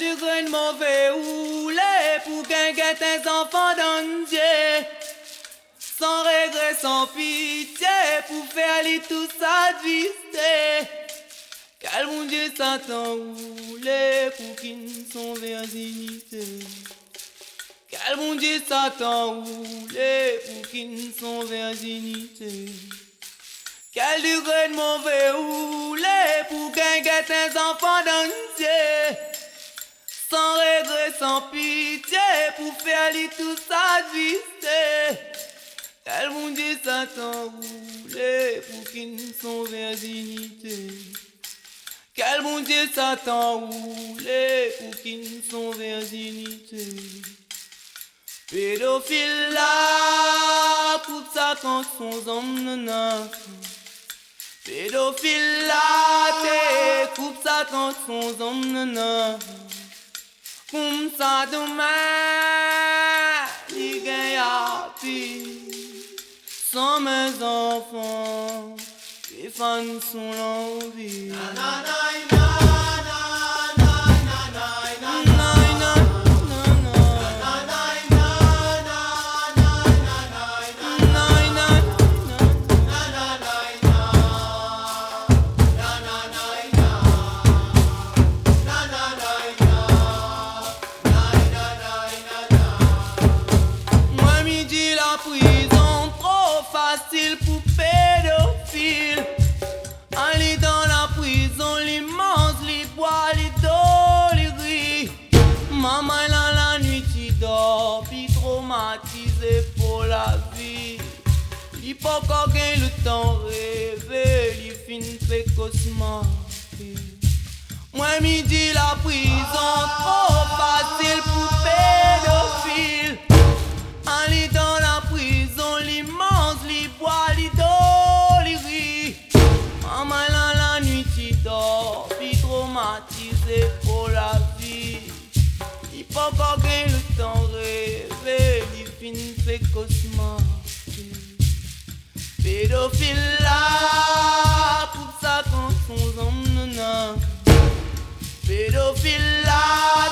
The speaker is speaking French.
du grain de mauvais roulé pour qu'un tes enfants dans Dieu. Sans regret, sans pitié, pour faire aller tout ça visiter. Quel bon Dieu Satan roulé pour qu'ils sont virginité. Quel bon Dieu Satan roulé pour qu'ils sont virginité. Quel degré de mauvais roulé pour qu'un tes enfants dans Dieu. Sans regret, sans pitié, pour faire aller tout ça visiter. Quel bon Dieu Satan roulé pour qu'ils sont virginité. Quel bon Dieu Satan roulé pour qu'ils sont virginité. Pédophile là, coupe ça quand son homme nana. Pédophile là, t'es coupe ça quand son homme nana. Comme ça demain, il gagne à pire. Sans mes enfants, les fans sont l'envie. Moi, midi la prison, trop facile pour pédophile. Aller dans la prison, les mange, les bois, les dos, les gris. Maman là la nuit qui dort, puis traumatisé pour la vie. Il faut qu'on gagne le temps rêver, il finit précocement. Moi midi la prison, trop facile pour pédophile. Aller dans la prison, les mange, les bois, les dos, les gris. Maman là la nuit qui dort, puis traumatisé pour la vie. Il faut qu'on gagne le temps rêver, il finit précocement. Pédophile là, pour ça quand son homme nana. Pédophile là,